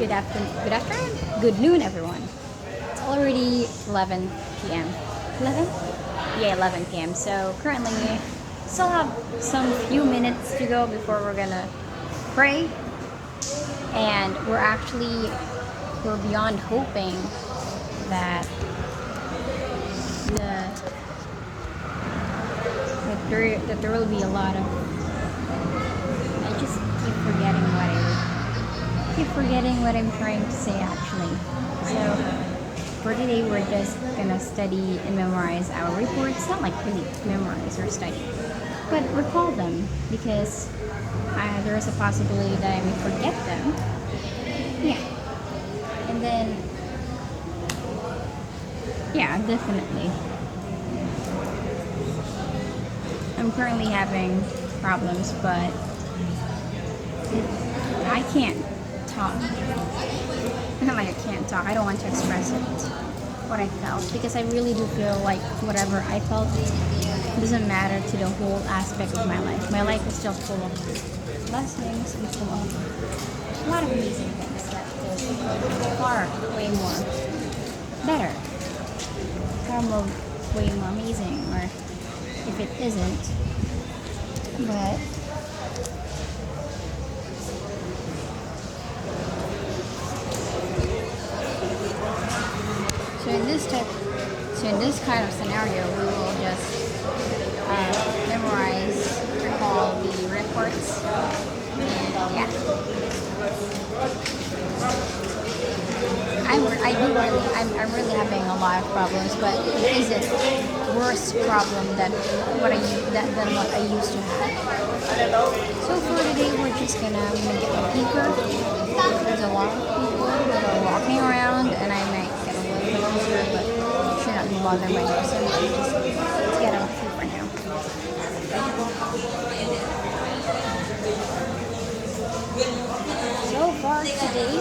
Good afternoon. Good noon, everyone. It's already 11 p.m. 11? Yeah, 11 p.m. So currently, still have some few minutes to go before we're gonna pray, and we're beyond hoping that that there will be a lot of. I just keep forgetting what I'm trying to say actually. So for today, we're just gonna study and memorize our reports. Not like really memorize or study, but recall them because there is a possibility that I may forget them. Yeah, and then yeah, definitely. I'm currently having problems, but I can't talk. Not like I can't talk. I don't want to express it, what I felt, because I really do feel like whatever I felt doesn't matter to the whole aspect of my life. My life is still full of blessings and full of a lot of amazing things that is far way more better, far more way more amazing, or if it isn't, but so in this kind of scenario, we will just memorize, recall the reports, and yeah. I'm really having a lot of problems, but it isn't worse problem than what I used to have. So for today, we're just gonna get a peeker. There's a lot of people that are walking around, and I might get a little bit closer, but it should not be bothered by this. So let's get a peeker now. So far today,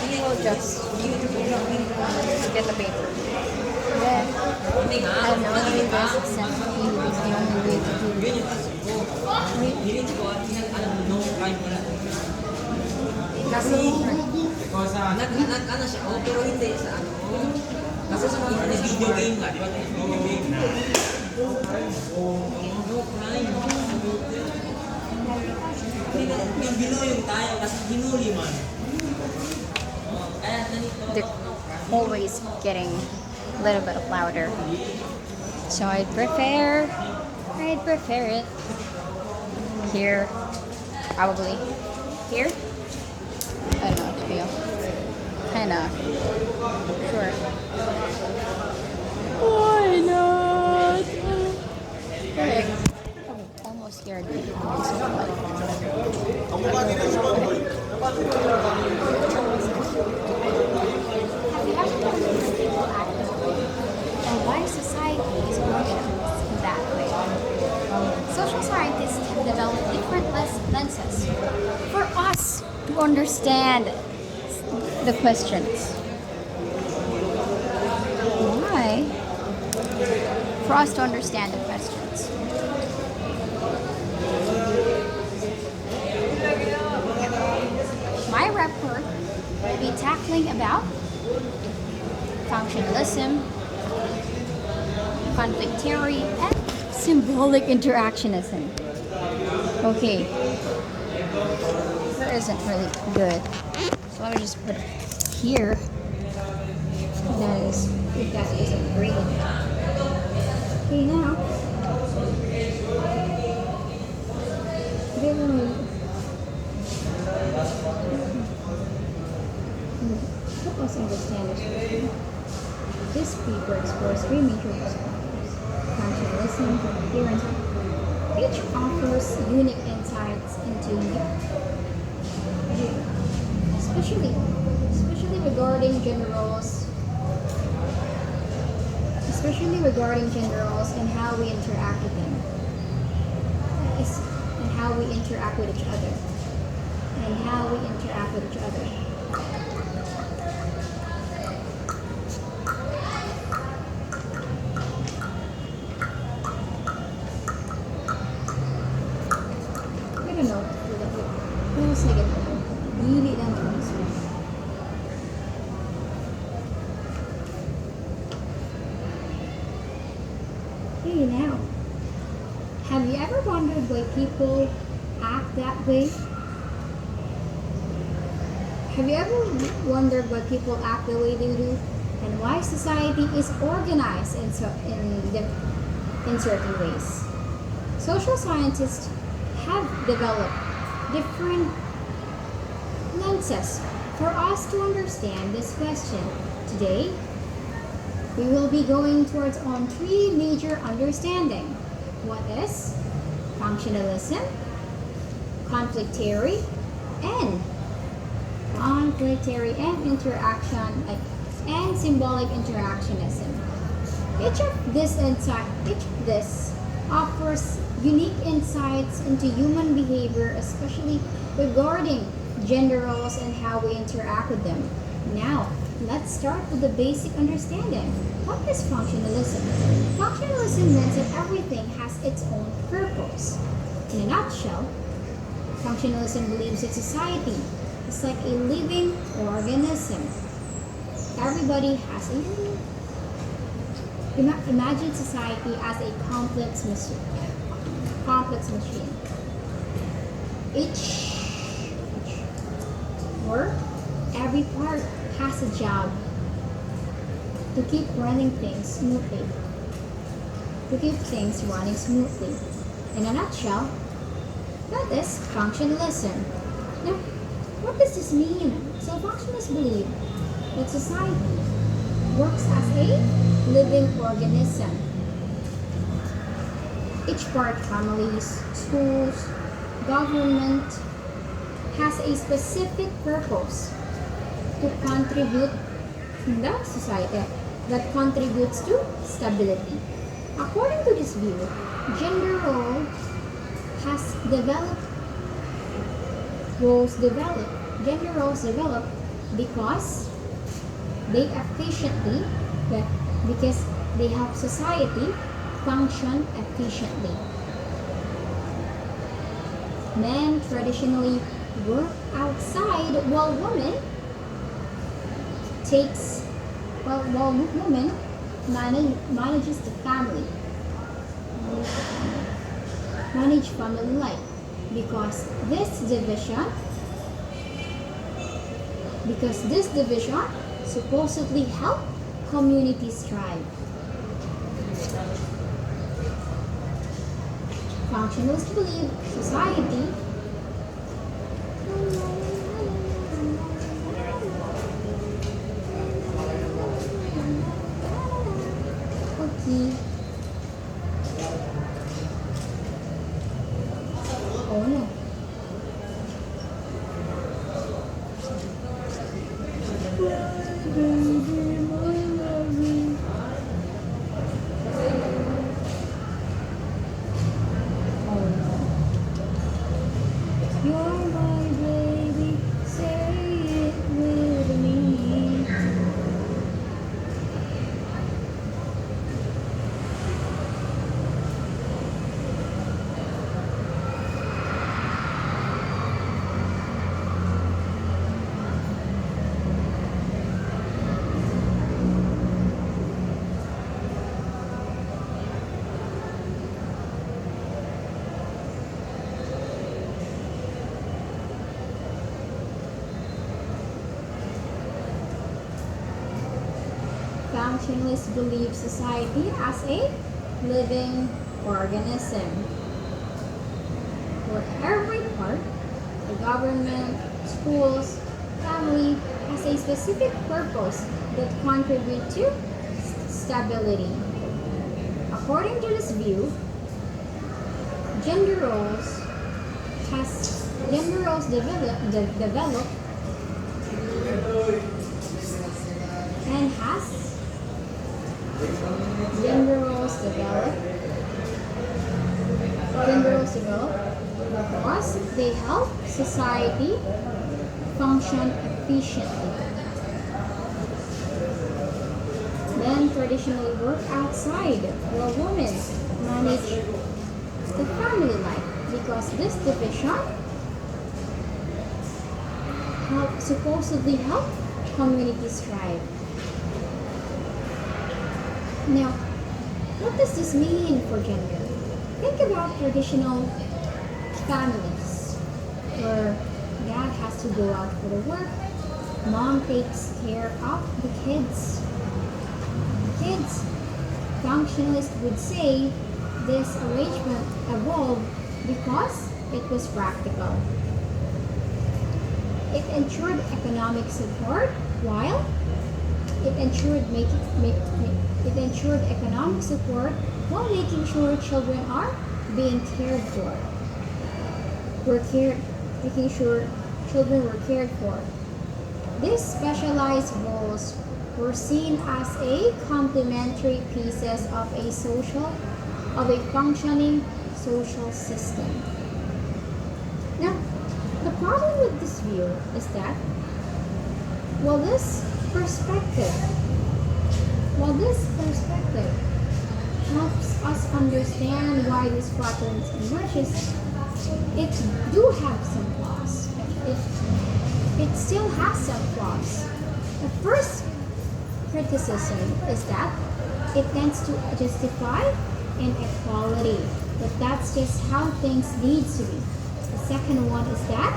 we will just get the paper. Then, I don't know if you guys accept you is the only way to do this. Nag-ano siya, pero hindi sa ano. Kasi sa mga video game nga, di ba? Video game na. Yung binuyong tayo, kasi hinuli man. They're always getting a little bit louder. So I'd prefer it here, probably here. I don't know, to be kinda sure. Why not? Okay. Oh, almost scared me. And why society is organized in that way? Social scientists have developed different lenses for us to understand the questions. Why? For us to understand the questions. My report will be tackling about functionalism, conflict theory, and symbolic interactionism. Okay. That isn't really good. So let me just put it here. That isn't great. Okay, now. Help us understand this. This paper explores three major perspectives: functionalism, coherence, which offers unique insights into especially regarding gender roles and how we interact with them, and how we interact with each other, I don't know. Pero sige, dili lang ito. Have you ever wondered why people act that way? Have you ever wondered why people act the way they do? And why society is organized in certain ways? Social scientists have developed different lenses for us to understand this question. Today, we will be going towards on three major understanding. What is functionalism, conflict theory, and interaction, and symbolic interactionism. Each of this offers unique insights into human behavior, especially regarding gender roles and how we interact with them. Now, let's start with the basic understanding. What is functionalism? Functionalism means that everything has its own purpose. In a nutshell, functionalism believes that society is like a living organism. Everybody has a imagine society as a complex machine. Each work, every part has a job to keep running things smoothly. In a nutshell, that is functionalism. Now, what does this mean? So functionalists believe that society works as a living organism. Each part, families, schools, government, has a specific purpose to contribute in the society that contributes to stability. According to this view, gender roles develop because they help society function efficiently. Men traditionally work outside while women manages the family, manage family life, because this division supposedly help communities thrive. Functionalists believe society okay. Oh no. You're my baby, say it with me. Functionalists believe society as a living organism, where every part, the government, schools, family, has a specific purpose that contribute to stability. According to this view, gender roles develop and has gender roles develop because they help society function efficiently. Men traditionally work outside while women manage the family life because this division supposedly help communities thrive. Now, what does this mean for gender? Think about of traditional families where dad has to go out for the work, mom takes care of the kids. Kids, functionalists would say this arrangement evolved because it was practical. It ensured economic support while it ensured economic support while making sure children are being cared for. Making sure children were cared for. These specialized roles were seen as a complementary pieces of a functioning social system. Now, the problem with this view is that while this perspective helps us understand why these patterns emerges, it do have some flaws. It still has some flaws. The first criticism is that it tends to justify inequality, but that's just how things need to be. The second one is that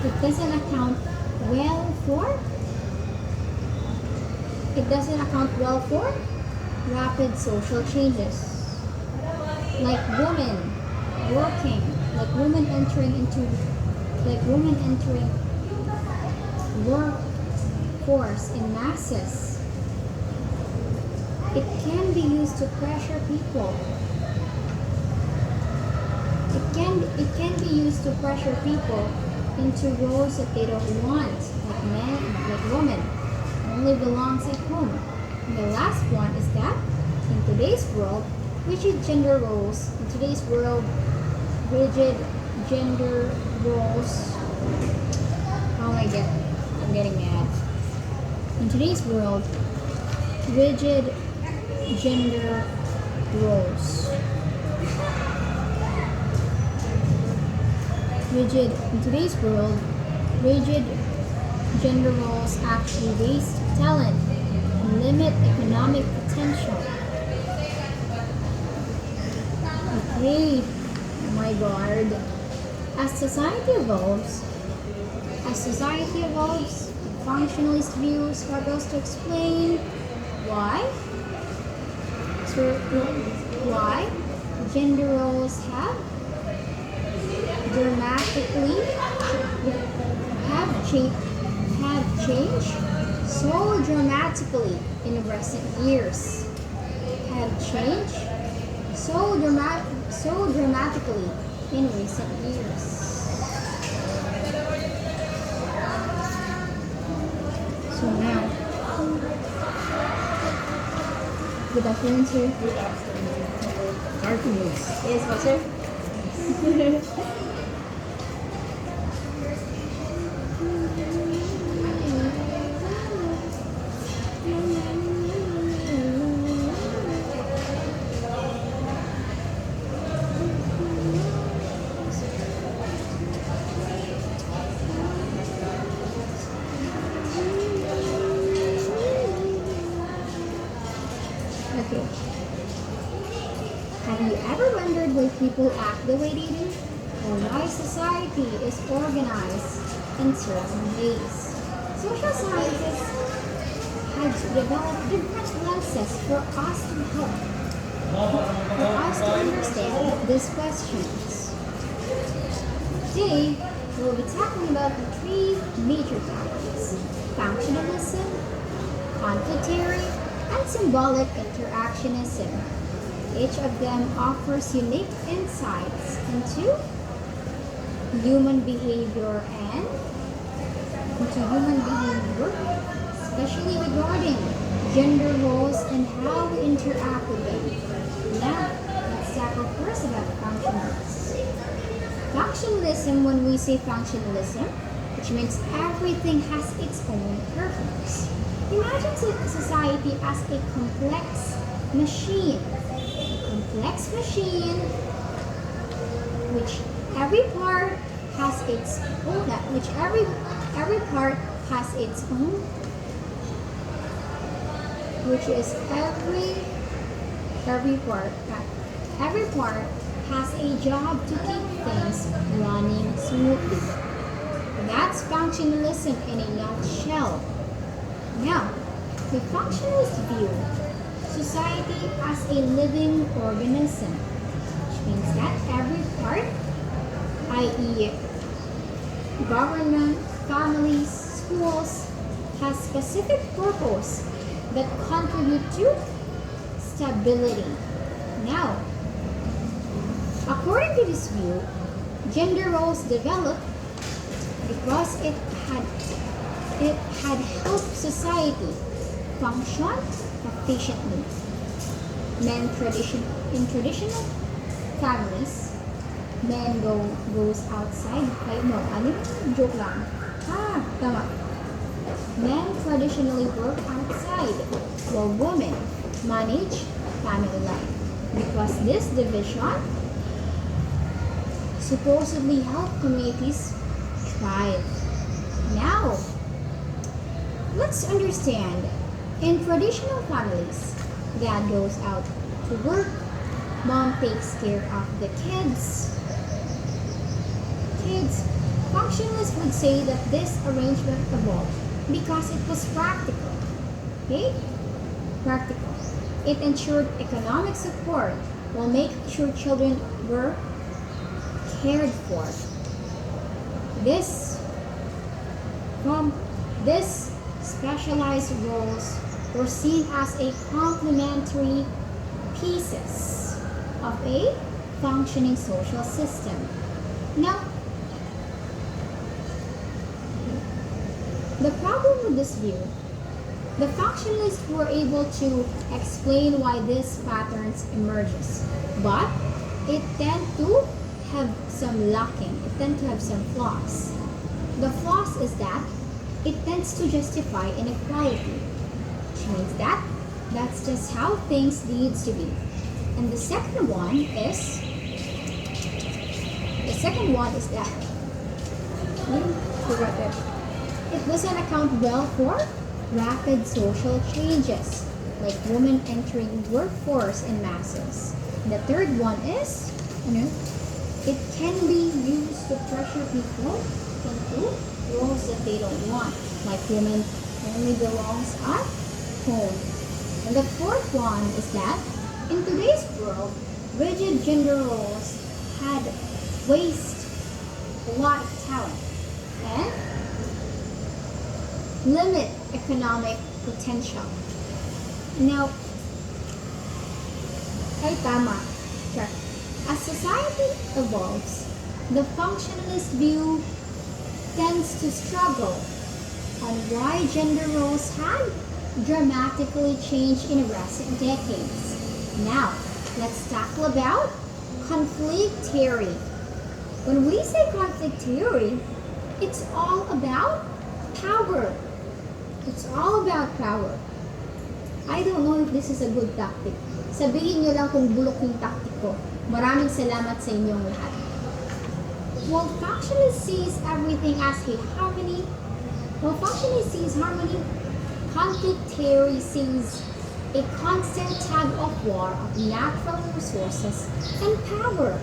it doesn't account well for rapid social changes, like women entering workforce in masses. It can be used to pressure people. It can be used to pressure people into roles that they don't want, like men, like women, only belongs at home. And the last one is that in today's world, rigid gender roles. Oh my god, I'm getting mad. In today's world, rigid gender roles. In today's world, rigid gender roles actually waste talent and limit economic potential. Okay, oh my god. As society evolves, functionalist view struggles to explain why gender roles have changed so dramatically in recent years. So dramatically in recent years. So now, good afternoon, sir. Good afternoon. Cartoons. Yes, what, sir? Okay. Have you ever wondered why people act the way they do? Or why society is organized in certain ways? Social scientists have developed different lenses for us to understand these questions. Today, we'll be talking about the three major topics: functionalism, conflict theory, and symbolic interactionism. Each of them offers unique insights into human behavior, especially regarding gender roles and how we interact with them. Now, let's tackle first about functionalism. Functionalism, when we say functionalism, which means everything has its own purpose. Imagine society as a complex machine. Which every part has its own, every part has its own, which is every part Every part has a job to keep things running smoothly. That's functionalism in a nutshell. Now, the functionalist view society as a living organism, which means that every part, i.e., government, families, schools, has specific purpose that contribute to stability. Now, according to this view, gender roles developed because it had helped society function efficiently. In traditional families, men goes outside. Like, no, ano yun? Joke lang. Tama. Men traditionally work outside while women manage family life. Because this division supposedly helped communities thrive. Now, let's understand. In traditional families, dad goes out to work, mom takes care of the kids. Functionalists would say that this arrangement evolved because it was practical. Okay? Practical. It ensured economic support while making sure children were cared for. This specialized roles were seen as a complementary pieces of a functioning social system. Now, the problem with this view, the functionalists were able to explain why these patterns emerges, but it tend to have some lacking. It tends to have some flaws. The flaws is that it tends to justify inequality, which means that that's just how things needs to be. And the second one is that it doesn't account well for rapid social changes, like women entering workforce in masses. The third one is, it can be used to pressure people into roles that they don't want, like women only belongs at home. And the fourth one is that in today's world, rigid gender roles had waste a lot of talent and limit economic potential. Now, ay tama. Check. As society evolves, the functionalist view tends to struggle on why gender roles had dramatically changed in recent decades. Now, let's tackle about conflict theory. When we say conflict theory, it's all about power. It's all about power. I don't know if this is a good tactic. Sabihin nyo lang kung bulok yung tactic ko. Maraming salamat sa inyong lahat. While functionalist sees everything as a harmony, conflict theory sees a constant tug of war of natural resources and power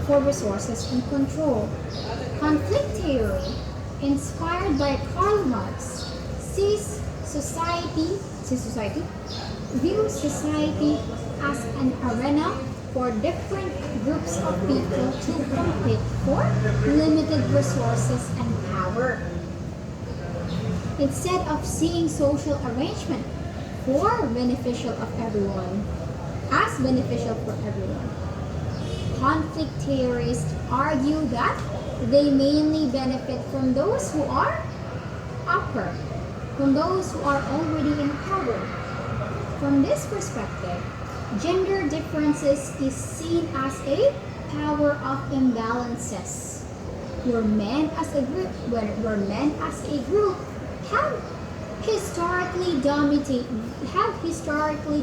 for resources and control. Conflict theory, inspired by Karl Marx, views society as an arena for different groups of people to compete for limited resources and power. Instead of seeing social arrangement as beneficial for everyone, conflict theorists argue that they mainly benefit from those who are already in power. From this perspective, gender differences is seen as a power of imbalances, where men as a group have historically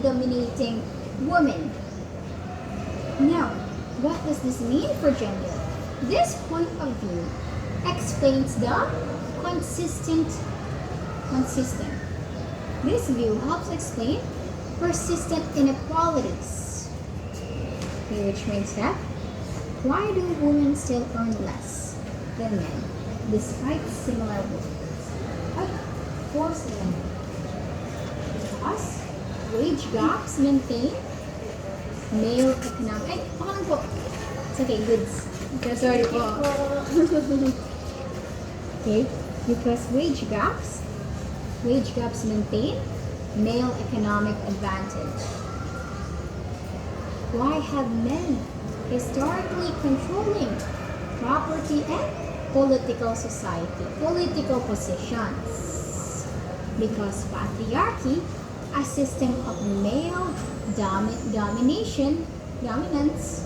dominating women. Now, what does this mean for gender? This point of view explains the consistent. This view helps explain persistent inequalities. Okay, which means that why do women still earn less than men despite similar work? Of course, men. Because wage gaps maintain male economic. Ay, pangalan po. It's okay, goods. Okay, sorry po. Okay, because wage gaps maintain male economic advantage. Why have men historically controlling property and political society, political positions? Because patriarchy, a system of male dominance,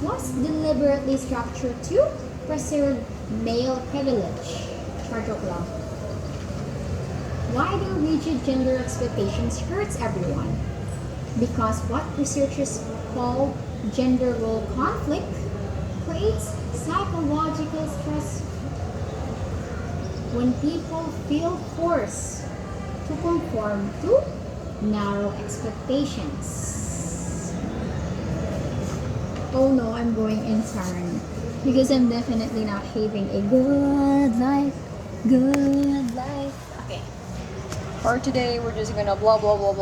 was deliberately structured to preserve male privilege. Short joke lang. Why do rigid gender expectations hurts everyone? Because what researchers call gender role conflict creates psychological stress when people feel forced to conform to narrow expectations. Oh no, I'm going intern because I'm definitely not having a good life. Good life. Okay. For today, we're just gonna blah blah blah blah.